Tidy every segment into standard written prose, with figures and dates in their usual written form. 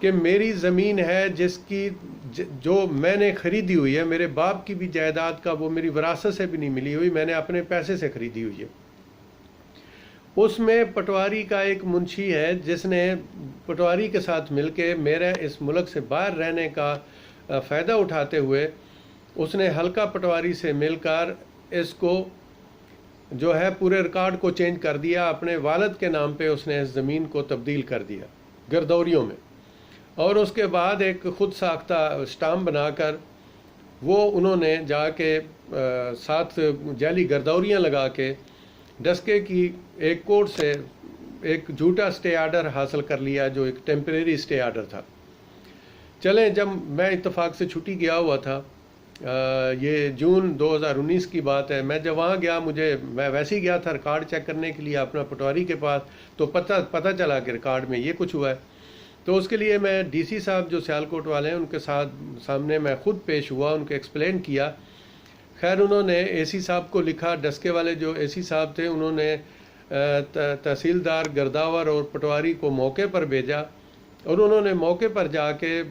کہ میری زمین ہے جس کی جو میں نے خریدی ہوئی ہے، میرے باپ کی بھی جائیداد کا، وہ میری وراثت سے بھی نہیں ملی ہوئی، میں نے اپنے پیسے سے خریدی ہوئی ہے۔ اس میں پٹواری کا ایک منشی ہے جس نے پٹواری کے ساتھ مل کے میرے اس ملک سے باہر رہنے کا فائدہ اٹھاتے ہوئے اس نے حلقہ پٹواری سے مل کر اس کو جو ہے پورے ریکارڈ کو چینج کر دیا، اپنے والد کے نام پہ اس نے اس زمین کو تبدیل کر دیا گردوریوں میں، اور اس کے بعد ایک خود ساختہ اسٹامپ بنا کر وہ انہوں نے جا کے ساتھ جعلی گردوریاں لگا کے ڈسکے کی ایک کورٹ سے ایک جھوٹا اسٹے آرڈر حاصل کر لیا، جو ایک ٹیمپریری اسٹے آرڈر تھا۔ چلیں، جب میں اتفاق سے چھٹی گیا ہوا تھا، یہ جون 2019 کی بات ہے، میں جب وہاں گیا، میں ویسے ہی گیا تھا ریکارڈ چیک کرنے کے لیے اپنا پٹواری کے پاس، تو پتہ چلا کہ ریکارڈ میں یہ کچھ ہوا ہے۔ تو اس کے لیے میں ڈی سی صاحب جو سیالکوٹ والے ہیں ان کے سامنے میں خود پیش ہوا، ان کو ایکسپلین کیا۔ خیر انہوں نے اے سی صاحب کو لکھا، ڈسکے والے جو اے سی صاحب تھے انہوں نے تحصیلدار گرداور اور پٹواری کو موقع پر بھیجا، اور انہوں نے موقع پر جا کے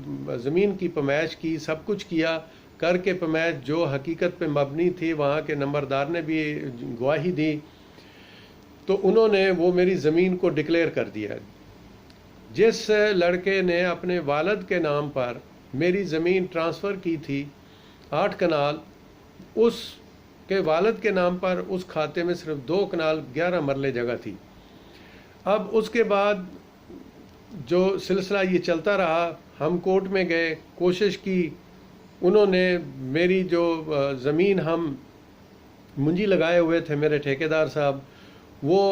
زمین کی پیمائش کی، سب کچھ کیا، کر کے پیمائش جو حقیقت پہ مبنی تھی، وہاں کے نمبردار نے بھی گواہی دی، تو انہوں نے وہ میری زمین کو ڈکلیئر کر دیا۔ جس لڑکے نے اپنے والد کے نام پر میری زمین ٹرانسفر کی تھی 8 کنال، اس کے والد کے نام پر اس کھاتے میں صرف 2 کنال 11 مرلے جگہ تھی۔ اب اس کے بعد جو سلسلہ یہ چلتا رہا، ہم کورٹ میں گئے، کوشش کی، انہوں نے میری جو زمین ہم منجی لگائے ہوئے تھے میرے ٹھیکیدار صاحب، وہ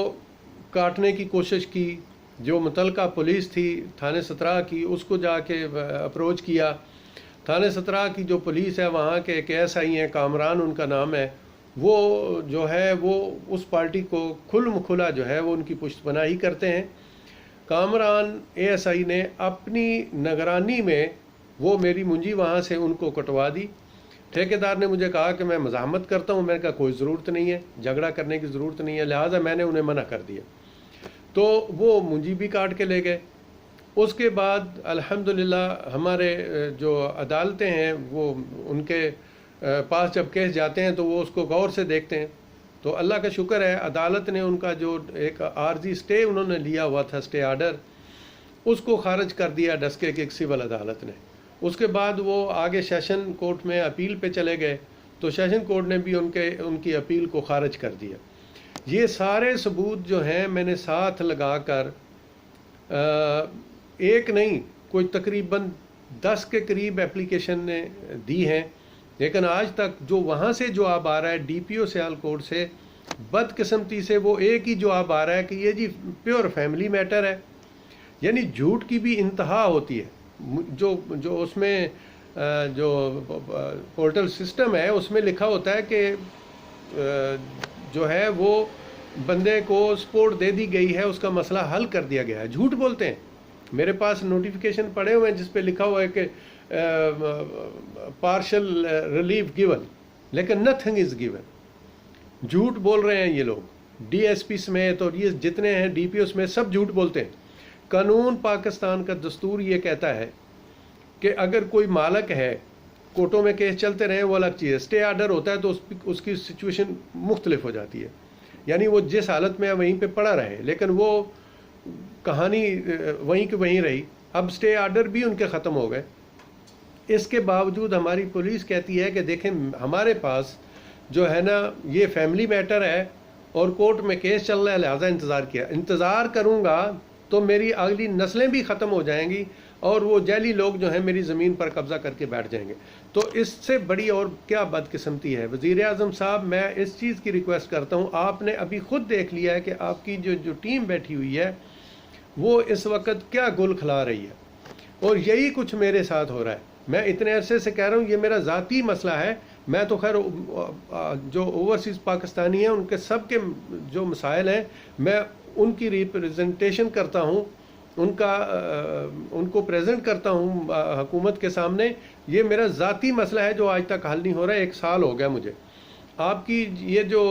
کاٹنے کی کوشش کی۔ جو متعلقہ پولیس تھی تھانے 17 کی، اس کو جا کے اپروچ کیا۔ تھانے 17 کی جو پولیس ہے وہاں کے ایک ایس آئی ہیں، کامران ان کا نام ہے، وہ جو ہے وہ اس پارٹی کو کھلا جو ہے وہ ان کی پشت پناہی کرتے ہیں۔ کامران اے ایس آئی نے اپنی نگرانی میں وہ میری منجی وہاں سے ان کو کٹوا دی۔ ٹھیکیدار نے مجھے کہا کہ میں مزاحمت کرتا ہوں، میں نے کہا کوئی ضرورت نہیں ہے، جھگڑا کرنے کی ضرورت نہیں ہے، لہٰذا میں نے انہیں منع کر دیا، تو وہ منجی بھی کاٹ کے لے گئے۔ اس کے بعد الحمدللہ ہمارے جو عدالتیں ہیں وہ ان کے پاس جب کیس جاتے ہیں تو وہ اس کو غور سے دیکھتے ہیں، تو اللہ کا شکر ہے عدالت نے ان کا جو ایک عارضی سٹے انہوں نے لیا ہوا تھا، سٹے آرڈر، اس کو خارج کر دیا ڈسکے کی ایک سول عدالت نے۔ اس کے بعد وہ آگے سیشن کورٹ میں اپیل پہ چلے گئے، تو سیشن کورٹ نے بھی ان کی اپیل کو خارج کر دیا۔ یہ سارے ثبوت جو ہیں میں نے ساتھ لگا کر ایک نہیں، کوئی تقریباً 10 کے قریب اپلیکیشن نے دی ہیں، لیکن آج تک جو وہاں سے جواب آ رہا ہے ڈی پی او سیالکوٹ سے، بدقسمتی سے وہ ایک ہی جواب آ رہا ہے کہ یہ جی پیور فیملی میٹر ہے۔ یعنی جھوٹ کی بھی انتہا ہوتی ہے۔ جو اس میں جو پورٹل سسٹم ہے اس میں لکھا ہوتا ہے کہ جو ہے وہ بندے کو سپورٹ دے دی گئی ہے، اس کا مسئلہ حل کر دیا گیا ہے، جھوٹ بولتے ہیں۔ میرے پاس نوٹیفیکیشن پڑے ہوئے ہیں جس پہ لکھا ہوا ہے کہ پارشل ریلیف گیون، لیکن نتھنگ از گیون۔ جھوٹ بول رہے ہیں یہ لوگ، ڈی ایس پی سمیت اور یہ جتنے ہیں ڈی پی او سمیت سب جھوٹ بولتے ہیں۔ قانون پاکستان کا دستور یہ کہتا ہے کہ اگر کوئی مالک ہے، کورٹوں میں کیس چلتے رہے وہ الگ چیز ہے، اسٹے آرڈر ہوتا ہے تو اس کی سچویشن مختلف ہو جاتی ہے، یعنی وہ جس حالت میں ہے وہیں پہ پڑا رہے، لیکن وہ کہانی وہیں کی وہیں رہی۔ اب اسٹے آرڈر بھی ان کے ختم ہو گئے، اس کے باوجود ہماری پولیس کہتی ہے کہ دیکھیں ہمارے پاس جو ہے نا یہ فیملی میٹر ہے اور کورٹ میں کیس چل رہا ہے، لہٰذا انتظار کیا۔ انتظار کروں گا تو میری اگلی نسلیں بھی ختم ہو جائیں گی اور وہ جعلی لوگ جو ہیں میری زمین پر قبضہ کر کے بیٹھ جائیں گے، تو اس سے بڑی اور کیا بدقسمتی ہے۔ وزیر اعظم صاحب، میں اس چیز کی ریکویسٹ کرتا ہوں، آپ نے ابھی خود دیکھ لیا ہے کہ آپ کی جو ٹیم بیٹھی ہوئی ہے وہ اس وقت کیا گل کھلا رہی ہے، اور یہی کچھ میرے ساتھ ہو رہا ہے۔ میں اتنے عرصے سے کہہ رہا ہوں یہ میرا ذاتی مسئلہ ہے، میں تو خیر جو اوورسیز پاکستانی ہیں ان کے سب کے جو مسائل ہیں میں ان کی ریپریزنٹیشن کرتا ہوں، ان کو پریزنٹ کرتا ہوں حکومت کے سامنے۔ یہ میرا ذاتی مسئلہ ہے جو آج تک حل نہیں ہو رہا ہے، 1 سال ہو گیا مجھے۔ آپ کی یہ جو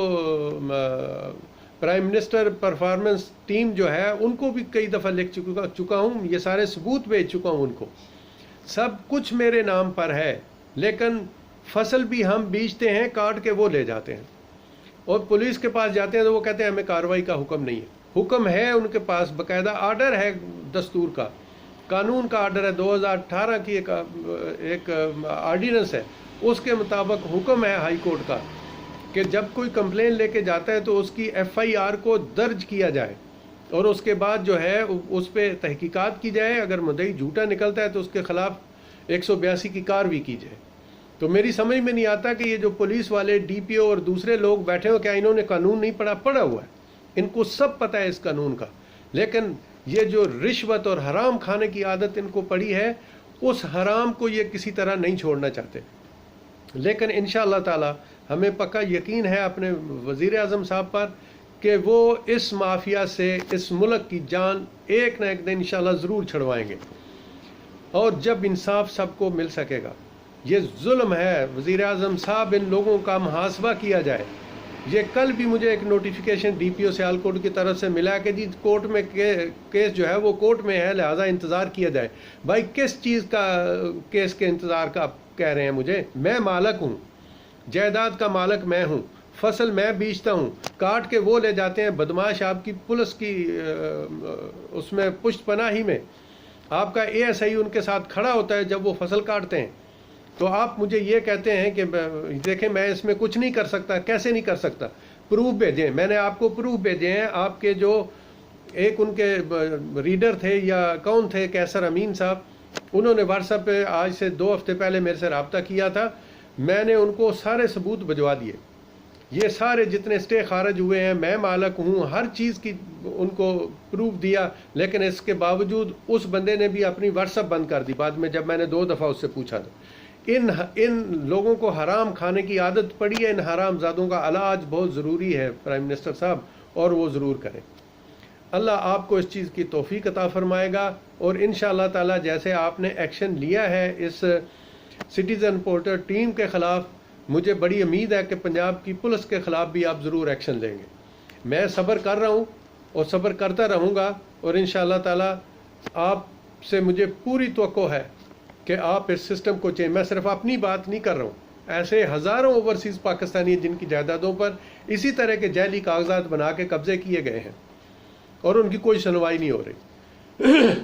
پرائم منسٹر پرفارمنس ٹیم جو ہے ان کو بھی کئی دفعہ لکھ چکا ہوں، یہ سارے ثبوت بھیج چکا ہوں ان کو، سب کچھ میرے نام پر ہے، لیکن فصل بھی ہم بیچتے ہیں، کاٹ کے وہ لے جاتے ہیں، اور پولیس کے پاس جاتے ہیں تو وہ کہتے ہیں ہمیں کارروائی کا حکم نہیں ہے۔ حکم ہے ان کے پاس، باقاعدہ آرڈر ہے دستور کا، قانون کا آرڈر ہے، 2018 کی ایک آرڈیننس ہے، اس کے مطابق حکم ہے ہائی کورٹ کا کہ جب کوئی کمپلین لے کے جاتا ہے تو اس کی ایف آئی آر کو درج کیا جائے، اور اس کے بعد جو ہے اس پہ تحقیقات کی جائے، اگر مدعی جھوٹا نکلتا ہے تو اس کے خلاف 182 کی کارروائی کی جائے۔ تو میری سمجھ میں نہیں آتا کہ یہ جو پولیس والے، ڈی پی او اور دوسرے لوگ بیٹھے ہو، کیا انہوں نے قانون نہیں پڑھا ہوا ہے؟ ان کو سب پتہ ہے اس قانون کا، لیکن یہ جو رشوت اور حرام کھانے کی عادت ان کو پڑی ہے، اس حرام کو یہ کسی طرح نہیں چھوڑنا چاہتے۔ لیکن انشاءاللہ تعالی ہمیں پکا یقین ہے اپنے وزیر اعظم صاحب پر کہ وہ اس مافیا سے اس ملک کی جان ایک نہ ایک دن انشاءاللہ ضرور چھڑوائیں گے، اور جب انصاف سب کو مل سکے گا۔ یہ ظلم ہے وزیر اعظم صاحب، ان لوگوں کا محاسبہ کیا جائے۔ یہ کل بھی مجھے ایک نوٹیفیکیشن ڈی پی او سیالکوٹ کی طرف سے ملا کہ جی کورٹ میں کیس جو ہے وہ کورٹ میں ہے، لہذا انتظار کیا جائے۔ بھائی کس چیز کا کیس کے انتظار کا آپ کہہ رہے ہیں مجھے؟ میں مالک ہوں، جائیداد کا مالک میں ہوں، فصل میں بیچتا ہوں، کاٹ کے وہ لے جاتے ہیں بدماش آپ کی پولیس کی اس میں پشت پناہی میں، آپ کا اے ایس آئی ان کے ساتھ کھڑا ہوتا ہے جب وہ فصل کاٹتے ہیں، تو آپ مجھے یہ کہتے ہیں کہ دیکھیں میں اس میں کچھ نہیں کر سکتا۔ کیسے نہیں کر سکتا؟ پروف بھیجیں، میں نے آپ کو پروف بھیجے ہیں۔ آپ کے جو ایک ان کے ریڈر تھے یا کون تھے، کیسر امین صاحب، انہوں نے واٹس ایپ پہ آج سے 2 ہفتے پہلے میرے سے رابطہ کیا تھا، میں نے ان کو سارے ثبوت بھجوا دیے، یہ سارے جتنے اسٹے خارج ہوئے ہیں، میں مالک ہوں، ہر چیز کی ان کو پروف دیا، لیکن اس کے باوجود اس بندے نے بھی اپنی واٹس ایپ بند کر دی بعد میں، جب میں نے 2 دفعہ اس سے پوچھا تھا۔ ان لوگوں کو حرام کھانے کی عادت پڑی ہے، ان حرام زادوں کا علاج بہت ضروری ہے پرائم منسٹر صاحب، اور وہ ضرور کریں۔ اللہ آپ کو اس چیز کی توفیق عطا فرمائے گا، اور انشاءاللہ تعالی جیسے آپ نے ایکشن لیا ہے اس سٹیزن پورٹر ٹیم کے خلاف، مجھے بڑی امید ہے کہ پنجاب کی پولیس کے خلاف بھی آپ ضرور ایکشن لیں گے۔ میں صبر کر رہا ہوں اور صبر کرتا رہوں گا، اور انشاءاللہ تعالی آپ سے مجھے پوری توقع ہے کہ آپ اس سسٹم کو چینج، میں صرف اپنی بات نہیں کر رہا ہوں، ایسے ہزاروں اوورسیز پاکستانی جن کی جائیدادوں پر اسی طرح کے جعلی کاغذات بنا کے قبضے کیے گئے ہیں، اور ان کی کوئی سنوائی نہیں ہو رہی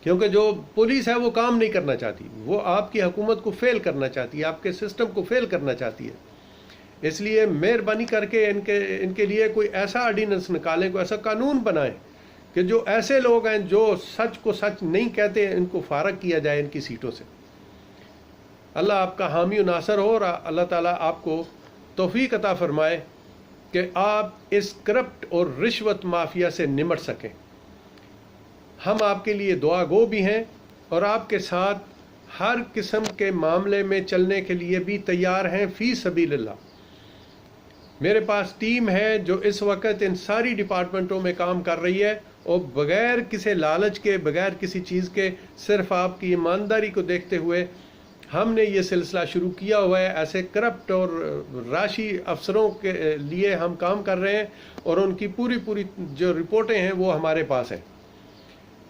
کیونکہ جو پولیس ہے وہ کام نہیں کرنا چاہتی، وہ آپ کی حکومت کو فیل کرنا چاہتی ہے، آپ کے سسٹم کو فیل کرنا چاہتی ہے۔ اس لیے مہربانی کر کے ان کے لیے کوئی ایسا آرڈیننس نکالیں، کوئی ایسا قانون بنائیں کہ جو ایسے لوگ ہیں جو سچ کو سچ نہیں کہتے، ان کو فارغ کیا جائے ان کی سیٹوں سے۔ اللہ آپ کا حامی و ناصر ہو، اور اللہ تعالیٰ آپ کو توفیق عطا فرمائے کہ آپ اس کرپٹ اور رشوت مافیا سے نمٹ سکیں۔ ہم آپ کے لیے دعا گو بھی ہیں، اور آپ کے ساتھ ہر قسم کے معاملے میں چلنے کے لیے بھی تیار ہیں فی سبیل اللہ۔ میرے پاس ٹیم ہے جو اس وقت ان ساری ڈپارٹمنٹوں میں کام کر رہی ہے، اور بغیر کسی لالچ کے، بغیر کسی چیز کے، صرف آپ کی ایمانداری کو دیکھتے ہوئے ہم نے یہ سلسلہ شروع کیا ہوا ہے۔ ایسے کرپٹ اور راشی افسروں کے لیے ہم کام کر رہے ہیں، اور ان کی پوری جو رپورٹیں ہیں وہ ہمارے پاس ہیں۔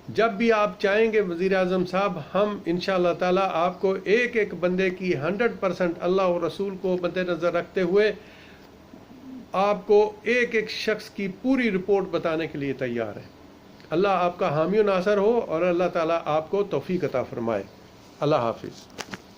جب بھی آپ چاہیں گے وزیر اعظم صاحب، ہم انشاءاللہ تعالی آپ کو ایک ایک بندے کی 100% اللہ اور رسول کو مد نظر رکھتے ہوئے آپ کو ایک ایک شخص کی پوری رپورٹ بتانے کے لیے تیار ہے۔ اللہ آپ کا حامی و ناصر ہو، اور اللہ تعالیٰ آپ کو توفیق عطا فرمائے۔ اللہ حافظ۔